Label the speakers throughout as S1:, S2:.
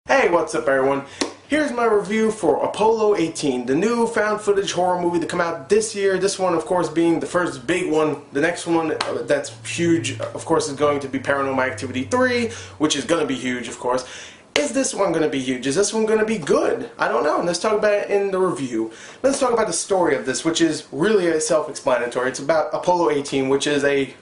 S1: Hey, what's up everyone? Here's my review for Apollo 18, the new found footage horror movie to come out this year. This one, of course, being the first big one. The next one that's huge, of course, is going to be Paranormal Activity 3, which is going to be huge, of course. Is this one going to be huge? Is this one going to be good? I don't know. Let's talk about it in the review. Let's talk about the story of this, which is really self-explanatory. It's about Apollo 18, which is a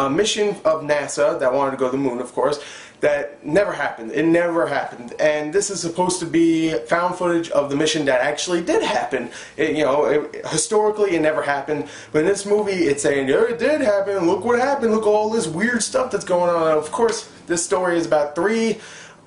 S1: mission of NASA that wanted to go to the moon, of course, that never happened. It never happened. And this is supposed to be found footage of the mission that actually did happen. Historically, it never happened. But in this movie, it's saying, yeah, it did happen. Look what happened. Look at all this weird stuff that's going on. And of course, this story is about three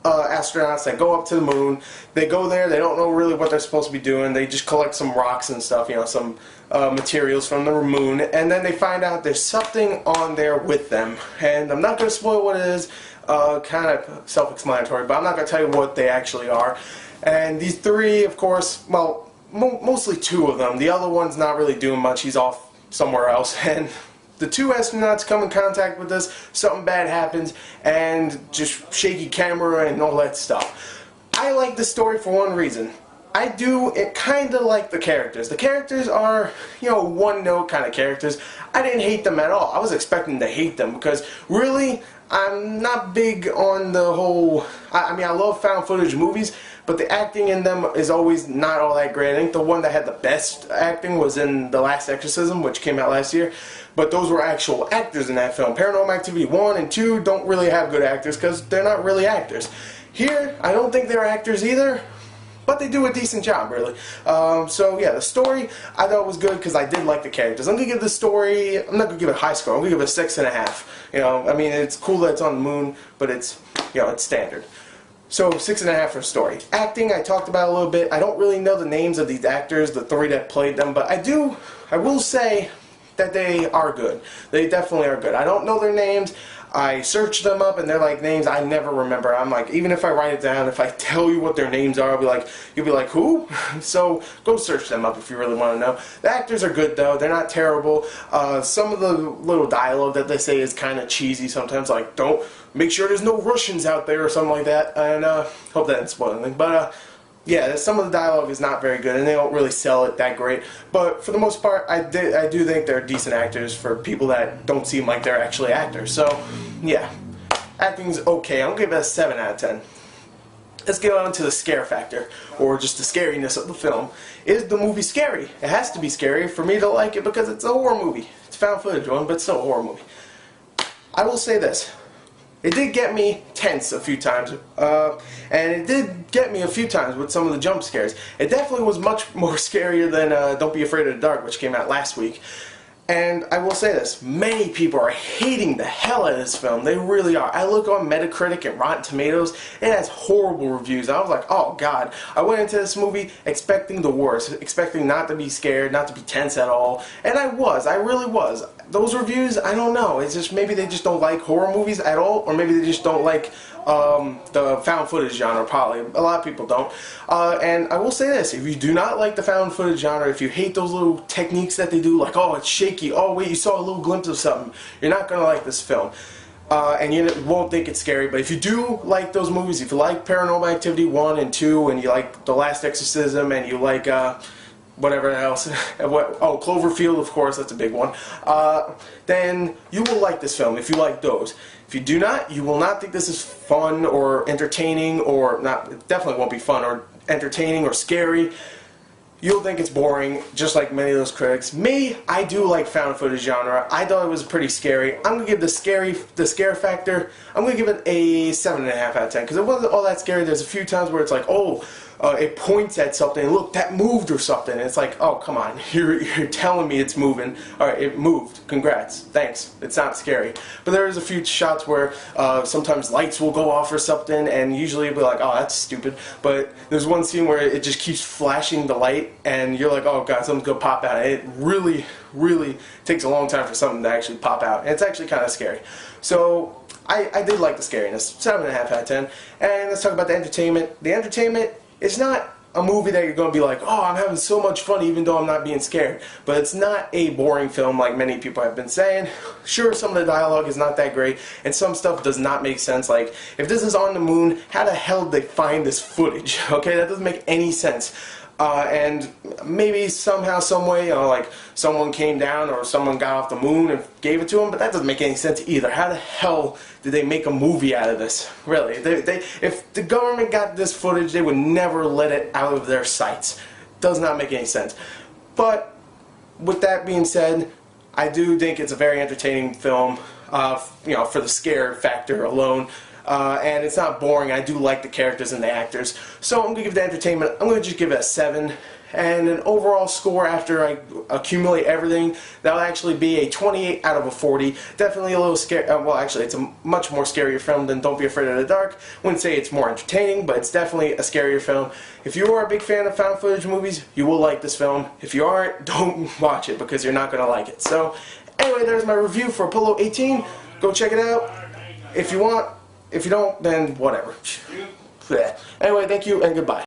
S1: astronauts that go up to the moon. They go there, they don't know really what they're supposed to be doing. They just collect some rocks and stuff, some materials from the moon, and then they find out there's something on there with them. And I'm not going to spoil what it is, kind of self-explanatory, but I'm not going to tell you what they actually are. And these three, of course, well, mostly two of them. The other one's not really doing much. He's off somewhere else. And the two astronauts come in contact with this, something bad happens, and just shaky camera and all that stuff. I like the story for one reason. I do kind of like the characters. The characters are, one-note kind of characters. I didn't hate them at all. I was expecting to hate them because, really, I'm not big on the whole... I mean, I love found footage movies, but the acting in them is always not all that great. I think the one that had the best acting was in The Last Exorcism, which came out last year. But those were actual actors in that film. Paranormal Activity 1 and 2 don't really have good actors because they're not really actors. Here, I don't think they're actors either, but they do a decent job, really. So yeah, the story I thought was good because I did like the characters. I'm gonna give the story. I'm not gonna give it a high score. I'm gonna give it a 6.5. I mean, it's cool that it's on the moon, but it's it's standard. So 6.5 for story. Acting, I talked about a little bit. I don't really know the names of these actors, the three that played them, but I will say that they are good. They definitely are good. I don't know their names. I searched them up and they're like names I never remember. I'm like, even if I write it down, if I tell you what their names are, you'll be like, who? So go search them up if you really want to know. The actors are good though. They're not terrible. Some of the little dialogue that they say is kind of cheesy sometimes, like, don't make sure there's no Russians out there or something like that. And hope that didn't spoil anything. But yeah, some of the dialogue is not very good, and they don't really sell it that great. But for the most part, I do think they're decent actors for people that don't seem like they're actually actors. So, yeah, acting's okay. I'm gonna give it a 7 out of 10. Let's get on to the scare factor, or just the scariness of the film. Is the movie scary? It has to be scary for me to like it because it's a horror movie. It's a found footage one, but it's still a horror movie. I will say this. It did get me tense a few times, and it did get me a few times with some of the jump scares. It definitely was much more scarier than Don't Be Afraid of the Dark, which came out last week. And I will say this, many people are hating the hell out of this film. They really are. I look on Metacritic and Rotten Tomatoes, it has horrible reviews. I was like, oh god. I went into this movie expecting the worst, expecting not to be scared, not to be tense at all. And I really was. Those reviews, I don't know. It's just maybe they just don't like horror movies at all, or maybe they just don't like the found footage genre, probably. A lot of people don't. And I will say this, if you do not like the found footage genre, if you hate those little techniques that they do, like, oh, it's shaky, oh, wait, you saw a little glimpse of something, you're not going to like this film. And you won't think it's scary, but if you do like those movies, if you like Paranormal Activity 1 and 2, and you like The Last Exorcism, and you like whatever else, Cloverfield, of course, that's a big one, then you will like this film if you like those. If you do not, you will not think this is fun or entertaining, or not, it definitely won't be fun or entertaining or scary. You'll think it's boring, just like many of those critics. Me, I do like found footage genre. I thought it was pretty scary. I'm going to give the scare factor, I'm going to give it a 7.5 out of 10, because it wasn't all that scary. There's a few times where it's like, oh, it points at something, look, that moved or something. And it's like, oh, come on, you're telling me it's moving. Alright, it moved. Congrats. Thanks. It's not scary. But there's a few shots where sometimes lights will go off or something, and usually it'll be like, oh, that's stupid. But there's one scene where it just keeps flashing the light, and you're like, oh god, something's gonna pop out. And it really, really takes a long time for something to actually pop out. And it's actually kind of scary. So, I did like the scariness. 7.5 out of 10. And let's talk about the entertainment. The entertainment, it's not a movie that you're going to be like, oh, I'm having so much fun even though I'm not being scared. But it's not a boring film like many people have been saying. Sure, some of the dialogue is not that great, and some stuff does not make sense. Like, if this is on the moon, how the hell did they find this footage? Okay, that doesn't make any sense. And maybe somehow, some way, like someone came down or someone got off the moon and gave it to them, but that doesn't make any sense either. How the hell did they make a movie out of this? Really, if the government got this footage, they would never let it out of their sights. Does not make any sense. But with that being said, I do think it's a very entertaining film, you know, for the scare factor alone. And it's not boring. I do like the characters and the actors. So I'm going to give the entertainment, I'm going to just give it a 7. And an overall score after I accumulate everything, that'll actually be a 28 out of a 40. Definitely a little scary. Well, actually, it's a much more scarier film than Don't Be Afraid of the Dark. Wouldn't say it's more entertaining, but it's definitely a scarier film. If you are a big fan of found footage movies, you will like this film. If you aren't, don't watch it because you're not going to like it. So, anyway, there's my review for Apollo 18. Go check it out if you want. If you don't, then whatever. Anyway, thank you and goodbye.